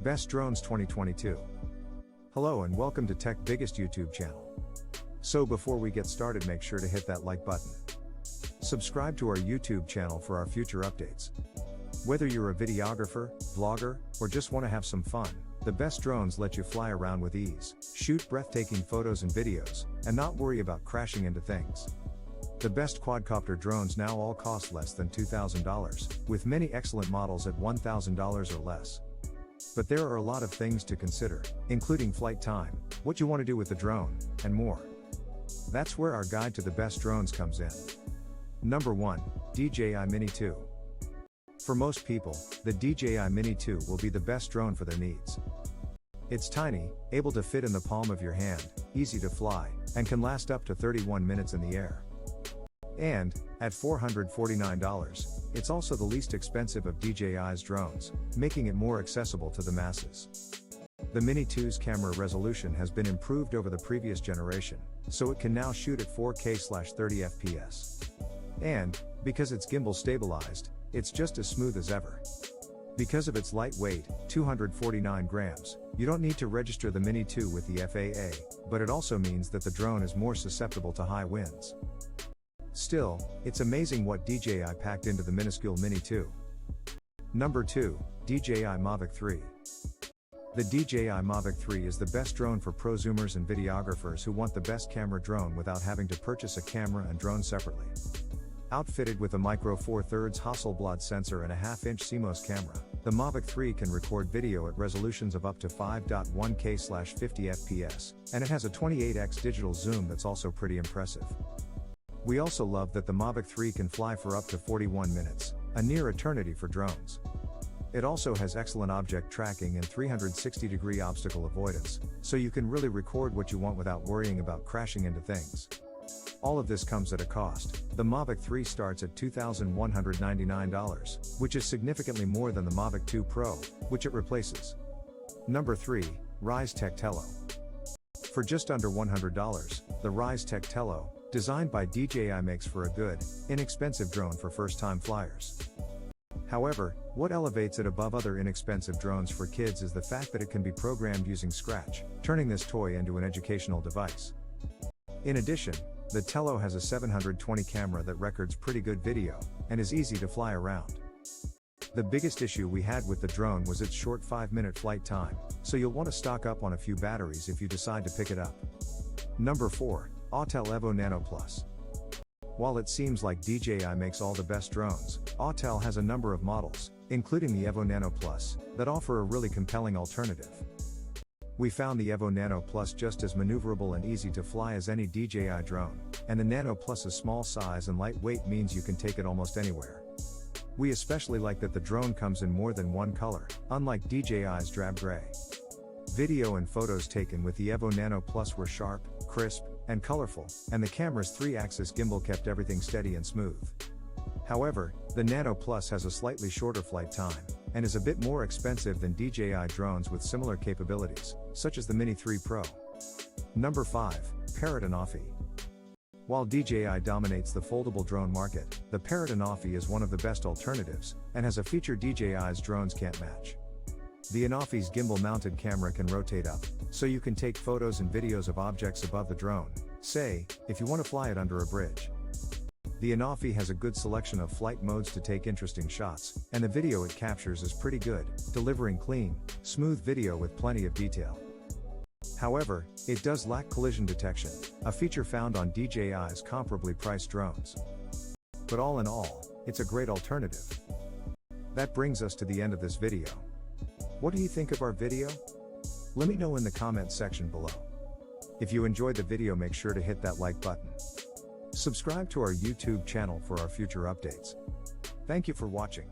Best Drones 2022. Hello and welcome to Tech Biggest YouTube channel. So before we get started, make sure to hit that like button. Subscribe to our YouTube channel for our future updates. Whether you're a videographer, vlogger, or just want to have some fun, the best drones let you fly around with ease, shoot breathtaking photos and videos, and not worry about crashing into things. The best quadcopter drones now all cost less than $2,000, with many excellent models at $1,000 or less. But there are a lot of things to consider, including flight time, what you want to do with the drone, and more. That's where our guide to the best drones comes in. Number 1, DJI Mini 2. For most people, the DJI Mini 2 will be the best drone for their needs. It's tiny, able to fit in the palm of your hand, easy to fly, and can last up to 31 minutes in the air. And, at $449, it's also the least expensive of DJI's drones, making it more accessible to the masses. The Mini 2's camera resolution has been improved over the previous generation, so it can now shoot at 4K/30 FPS. And, because it's gimbal stabilized, it's just as smooth as ever. Because of its lightweight, 249 grams, you don't need to register the Mini 2 with the FAA, but it also means that the drone is more susceptible to high winds. Still, it's amazing what DJI packed into the minuscule Mini 2. Number 2, DJI Mavic 3. The DJI Mavic 3 is the best drone for prosumers and videographers who want the best camera drone without having to purchase a camera and drone separately. Outfitted with a micro 4/3 Hasselblad sensor and a 1/2-inch CMOS camera, the Mavic 3 can record video at resolutions of up to 5.1K/50 FPS, and it has a 28x digital zoom that's also pretty impressive. We also love that the Mavic 3 can fly for up to 41 minutes, a near eternity for drones. It also has excellent object tracking and 360-degree obstacle avoidance, so you can really record what you want without worrying about crashing into things. All of this comes at a cost. The Mavic 3 starts at $2,199, which is significantly more than the Mavic 2 Pro, which it replaces. Number 3, Ryze Telo. For just under $100, the Ryze Telo, designed by DJI, makes for a good, inexpensive drone for first-time flyers. However, what elevates it above other inexpensive drones for kids is the fact that it can be programmed using Scratch, turning this toy into an educational device. In addition, the Telo has a 720 camera that records pretty good video, and is easy to fly around. The biggest issue we had with the drone was its short 5-minute flight time, so you'll want to stock up on a few batteries if you decide to pick it up. Number 4, Autel Evo Nano Plus. While it seems like DJI makes all the best drones, Autel has a number of models, including the Evo Nano Plus, that offer a really compelling alternative. We found the Evo Nano Plus just as maneuverable and easy to fly as any DJI drone, and the Nano Plus's small size and lightweight means you can take it almost anywhere. We especially like that the drone comes in more than one color, unlike DJI's drab gray. Video and photos taken with the Evo Nano Plus were sharp, crisp, and colorful, and the camera's 3-axis gimbal kept everything steady and smooth. However, the Nano Plus has a slightly shorter flight time, and is a bit more expensive than DJI drones with similar capabilities, such as the Mini 3 Pro. Number 5, Parrot and Offi. While DJI dominates the foldable drone market, the Parrot and Offi is one of the best alternatives, and has a feature DJI's drones can't match. The Offi's gimbal-mounted camera can rotate up, so you can take photos and videos of objects above the drone, say, if you want to fly it under a bridge. The Offi has a good selection of flight modes to take interesting shots, and the video it captures is pretty good, delivering clean, smooth video with plenty of detail. However, it does lack collision detection, a feature found on DJI's comparably priced drones. But all in all, it's a great alternative. That brings us to the end of this video. What do you think of our video? Let me know in the comments section below. If you enjoyed the video, make sure to hit that like button. Subscribe to our YouTube channel for our future updates. Thank you for watching.